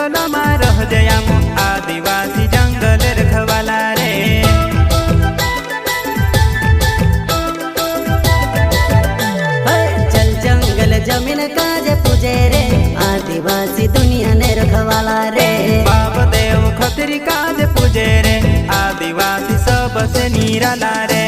जंगलમાં રહજે આમ आदिवासी जंगल रखवाला रे। चल जंगल जमीन काजे पूजे रे आदिवासी दुनिया ने रखवाला रे। बाप देव खतरी काज पूजे रे आदिवासी सबसे निराला रे।